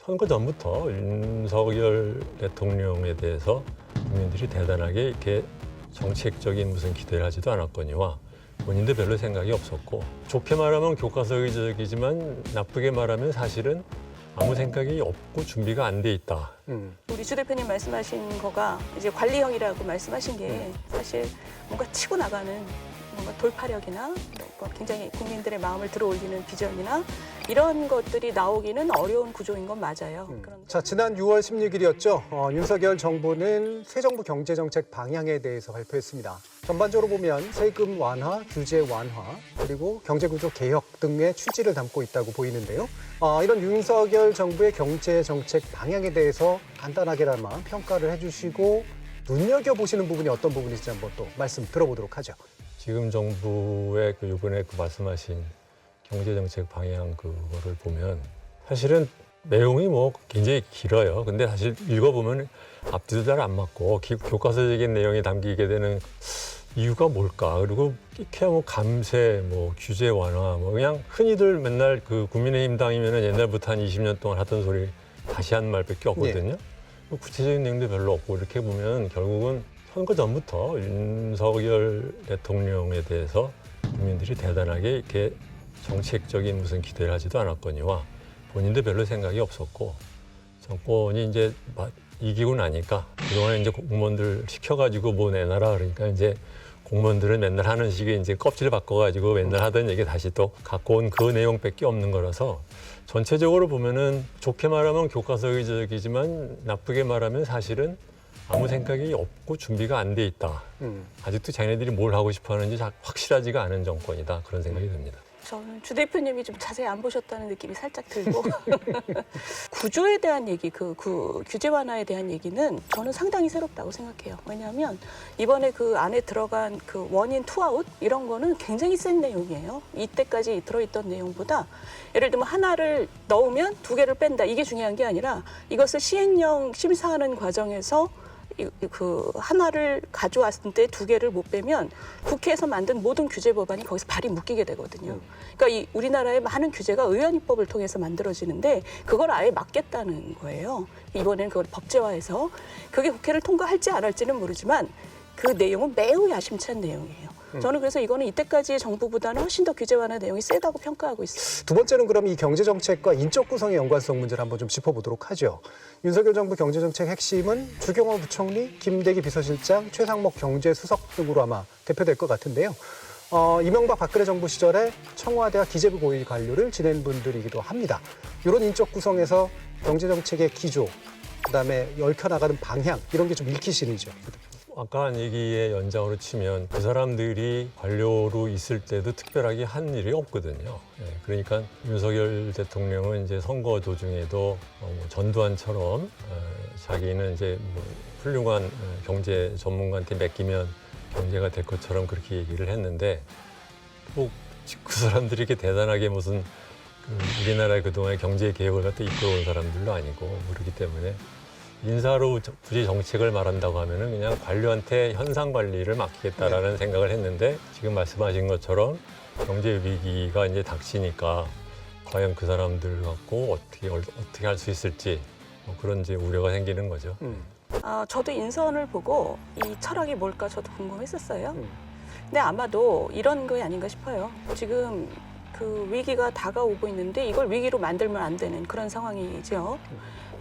선거 전부터 윤석열 대통령에 대해서 국민들이 대단하게 이렇게 정책적인 무슨 기대를 하지도 않았거니와 본인도 별로 생각이 없었고, 좋게 말하면 교과서적이지만 나쁘게 말하면 사실은 아무 생각이 없고 준비가 안 돼 있다. 우리 주 대표님 말씀하신 거가 이제 관리형이라고 말씀하신 게 사실 뭔가 치고 나가는 뭔가 돌파력이나 뭐 굉장히 국민들의 마음을 들어올리는 비전이나 이런 것들이 나오기는 어려운 구조인 건 맞아요. 그런데 자, 지난 6월 16일이었죠. 윤석열 정부는 새 정부 경제정책 방향에 대해서 발표했습니다. 전반적으로 보면 세금 완화, 규제 완화, 그리고 경제구조 개혁 등의 취지를 담고 있다고 보이는데요. 이런 윤석열 정부의 경제정책 방향에 대해서 간단하게나마 평가를 해주시고 눈여겨보시는 부분이 어떤 부분인지 한번 또 말씀 들어보도록 하죠. 지금 정부의 이번에 말씀하신 경제정책 방향 그거를 보면 사실은 내용이 뭐 굉장히 길어요. 근데 사실 읽어보면 앞뒤도 잘 안 맞고 교과서적인 내용이 담기게 되는 이유가 뭘까? 그리고 이렇게 뭐 감세, 뭐 규제 완화, 뭐 그냥 흔히들 맨날 국민의힘 당이면은 옛날부터 한 20년 동안 하던 소리 다시 한 말밖에 없거든요. 뭐 구체적인 내용도 별로 없고 이렇게 보면 결국은 선거 전부터 윤석열 대통령에 대해서 국민들이 대단하게 이렇게 정책적인 무슨 기대를 하지도 않았거니와 본인도 별로 생각이 없었고, 정권이 이제 이기고 나니까 그동안 이제 공무원들 시켜가지고 뭐 내놔라 그러니까 이제 공무원들은 맨날 하는 식의 이제 껍질 바꿔가지고 맨날 하던 얘기 다시 또 갖고 온 그 내용밖에 없는 거라서 전체적으로 보면은 좋게 말하면 교과서적이지만 나쁘게 말하면 사실은 아무 생각이 없고 준비가 안 돼 있다. 아직도 자기네들이 뭘 하고 싶어 하는지 확실하지가 않은 정권이다. 그런 생각이 듭니다. 저는 주 대표님이 좀 자세히 안 보셨다는 느낌이 살짝 들고 구조에 대한 얘기, 규제 완화에 대한 얘기는 저는 상당히 새롭다고 생각해요. 왜냐하면 이번에 그 안에 들어간 그 원인 투아웃 이런 거는 굉장히 센 내용이에요. 이때까지 들어있던 내용보다 예를 들면 하나를 넣으면 두 개를 뺀다. 이게 중요한 게 아니라 이것을 시행령 심사하는 과정에서 그 하나를 가져왔을 때 두 개를 못 빼면 국회에서 만든 모든 규제 법안이 거기서 발이 묶이게 되거든요. 그러니까 이 우리나라의 많은 규제가 의원입법을 통해서 만들어지는데 그걸 아예 막겠다는 거예요. 이번에는 그걸 법제화해서 그게 국회를 통과할지 안 할지는 모르지만 그 내용은 매우 야심찬 내용이에요. 저는 그래서 이거는 이때까지의 정부보다는 훨씬 더 규제 완화 내용이 세다고 평가하고 있습니다. 두 번째는 그럼 이 경제정책과 인적 구성의 연관성 문제를 한번 좀 짚어보도록 하죠. 윤석열 정부 경제정책 핵심은 주경호 부총리, 김대기 비서실장, 최상목 경제수석 등으로 아마 대표될 것 같은데요. 이명박 박근혜 정부 시절에 청와대와 기재부 고위 관료를 지낸 분들이기도 합니다. 이런 인적 구성에서 경제정책의 기조, 그다음에 얽혀나가는 방향 이런 게 좀 읽히시는지요? 아까 한 얘기의 연장으로 치면 그 사람들이 관료로 있을 때도 특별하게 한 일이 없거든요. 그러니까 윤석열 대통령은 이제 선거 도중에도 전두환처럼 자기는 이제 뭐 훌륭한 경제 전문가한테 맡기면 경제가 될 것처럼 그렇게 얘기를 했는데 뭐 그 사람들이 이렇게 대단하게 무슨 우리나라의 그동안의 경제 개혁을 갖다 이끌어온 사람들도 아니고 그렇기 때문에 인사로 굳이 정책을 말한다고 하면은 그냥 관료한테 현상 관리를 맡기겠다라는 생각을 했는데 지금 말씀하신 것처럼 경제 위기가 이제 닥치니까 과연 그 사람들 갖고 어떻게 할 수 있을지 뭐 그런 이제 우려가 생기는 거죠. 저도 인선을 보고 이 철학이 뭘까 저도 궁금했었어요. 근데 아마도 이런 거 아닌가 싶어요. 지금 그 위기가 다가오고 있는데 이걸 위기로 만들면 안 되는 그런 상황이죠.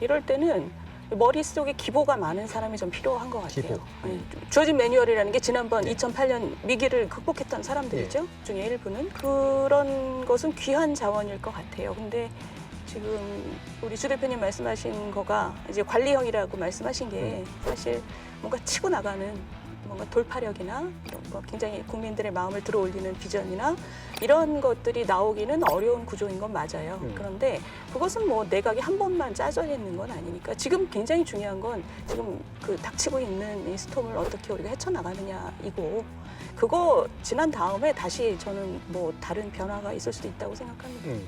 이럴 때는 머릿속에 기보가 많은 사람이 좀 필요한 것 같아요. 주어진 매뉴얼이라는 게 지난번 2008년 위기를 극복했던 사람들이죠. 중에 일부는. 그런 것은 귀한 자원일 것 같아요. 근데 지금 우리 주 대표님 말씀하신 거가 이제 관리형이라고 말씀하신 게 사실 뭔가 치고 나가는 뭔가 돌파력이나 뭐 굉장히 국민들의 마음을 들어올리는 비전이나 이런 것들이 나오기는 어려운 구조인 건 맞아요. 그런데 그것은 뭐 내각이 한 번만 짜져 있는 건 아니니까 지금 굉장히 중요한 건 지금 그 닥치고 있는 이 스톰을 어떻게 우리가 헤쳐나가느냐이고 그거 지난 다음에 다시 저는 뭐 다른 변화가 있을 수도 있다고 생각합니다.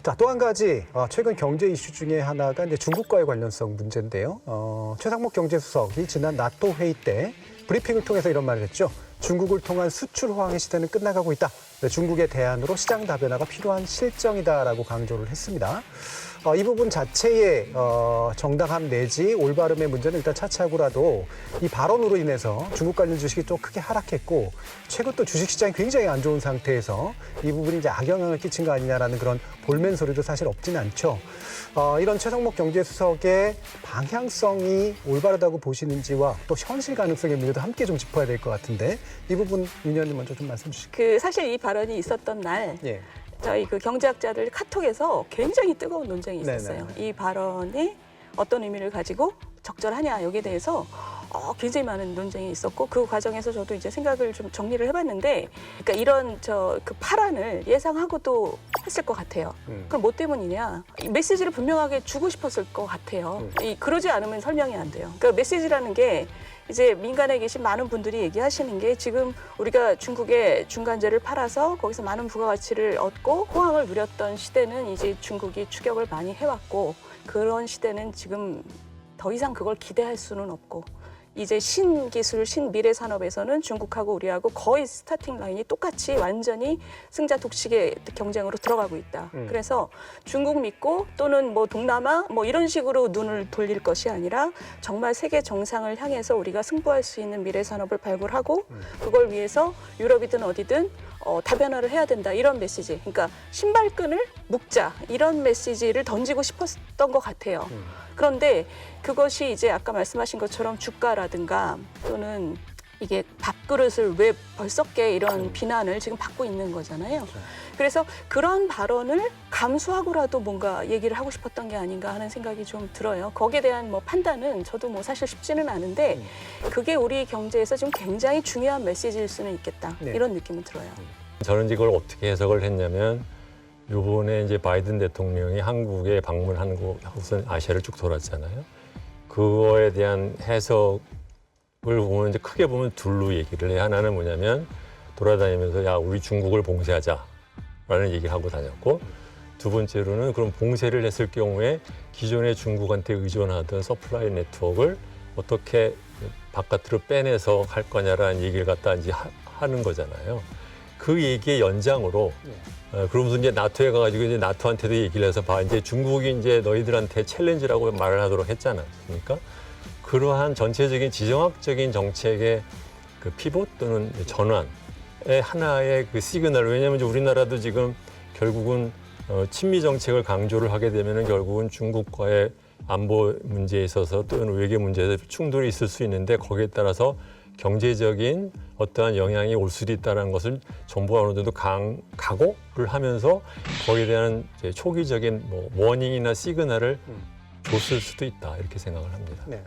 자, 또 한 가지 최근 경제 이슈 중에 하나가 이제 중국과의 관련성 문제인데요. 최상목 경제수석이 지난 나토 회의 때 브리핑을 통해서 이런 말을 했죠. 중국을 통한 수출 호황의 시대는 끝나가고 있다. 중국의 대안으로 시장 다변화가 필요한 실정이다라고 강조를 했습니다. 이 부분 자체의 정당함 내지 올바름의 문제는 일단 차치하고라도 이 발언으로 인해서 중국 관련 주식이 또 크게 하락했고 최근 또 주식시장이 굉장히 안 좋은 상태에서 이 부분이 이제 악영향을 끼친 거 아니냐라는 그런 볼멘 소리도 사실 없진 않죠. 이런 최상목 경제수석의 방향성이 올바르다고 보시는지와 또 현실 가능성의 문제도 함께 좀 짚어야 될 것 같은데 이 부분 윤 의원님 먼저 좀 말씀 주실까요? 사실 이 발언이 있었던 날 예. 저희 그 경제학자들 카톡에서 굉장히 뜨거운 논쟁이 있었어요. 네네. 이 발언이 어떤 의미를 가지고 적절하냐 여기에 대해서 굉장히 많은 논쟁이 있었고 그 과정에서 저도 이제 생각을 좀 정리를 해봤는데, 그러니까 이런 그 파란을 예상하고도 했을 것 같아요. 그럼 뭐 때문이냐? 이 메시지를 분명하게 주고 싶었을 것 같아요. 그러지 않으면 설명이 안 돼요. 그러니까 메시지라는 게 이제 민간에 계신 많은 분들이 얘기하시는 게 지금 우리가 중국에 중간재를 팔아서 거기서 많은 부가가치를 얻고 호황을 누렸던 시대는 이제 중국이 추격을 많이 해왔고 그런 시대는 지금 더 이상 그걸 기대할 수는 없고 이제 신기술, 신미래 산업에서는 중국하고 우리하고 거의 스타팅 라인이 똑같이 완전히 승자 독식의 경쟁으로 들어가고 있다. 그래서 중국 믿고 또는 뭐 동남아 뭐 이런 식으로 눈을 돌릴 것이 아니라 정말 세계 정상을 향해서 우리가 승부할 수 있는 미래 산업을 발굴하고 그걸 위해서 유럽이든 어디든 다변화를 해야 된다. 이런 메시지. 그러니까 신발끈을 묶자. 이런 메시지를 던지고 싶었던 것 같아요. 그런데 그것이 이제 아까 말씀하신 것처럼 주가라든가 또는 이게 밥그릇을 왜 벌썩게 이런 비난을 지금 받고 있는 거잖아요. 그래서 그런 발언을 감수하고라도 뭔가 얘기를 하고 싶었던 게 아닌가 하는 생각이 좀 들어요. 거기에 대한 뭐 판단은 저도 뭐 사실 쉽지는 않은데 그게 우리 경제에서 지금 굉장히 중요한 메시지일 수는 있겠다. 네. 이런 느낌은 들어요. 저는 이걸 어떻게 해석을 했냐면 요번에 이제 바이든 대통령이 한국에 방문하고 우선 아시아를 쭉 돌았잖아요. 그거에 대한 해석을 보면 이제 크게 보면 둘로 얘기를 해요. 하나는 뭐냐면 돌아다니면서 야 우리 중국을 봉쇄하자라는 얘기를 하고 다녔고 두 번째로는 그럼 봉쇄를 했을 경우에 기존에 중국한테 의존하던 서플라이 네트워크를 어떻게 바깥으로 빼내서 할 거냐라는 얘기를 갖다 이제 하는 거잖아요. 그 얘기의 연장으로 그러면서 이제 나토에 가가지고 이제 나토한테도 얘기를 해서 봐 이제 중국이 이제 너희들한테 챌린지라고 말을 하도록 했잖아, 그러니까 그러한 전체적인 지정학적인 정책의 그 피봇 또는 전환의 하나의 그 시그널. 왜냐하면 이제 우리나라도 지금 결국은 친미 정책을 강조를 하게 되면은 결국은 중국과의 안보 문제에 있어서 또는 외교 문제에서 충돌이 있을 수 있는데 거기에 따라서 경제적인 어떠한 영향이 올 수도 있다는 것을 정부가 어느 정도 각오를 하면서 거기에 대한 이제 초기적인 뭐 워닝이나 시그널을 줬을 수도 있다 이렇게 생각을 합니다. 네.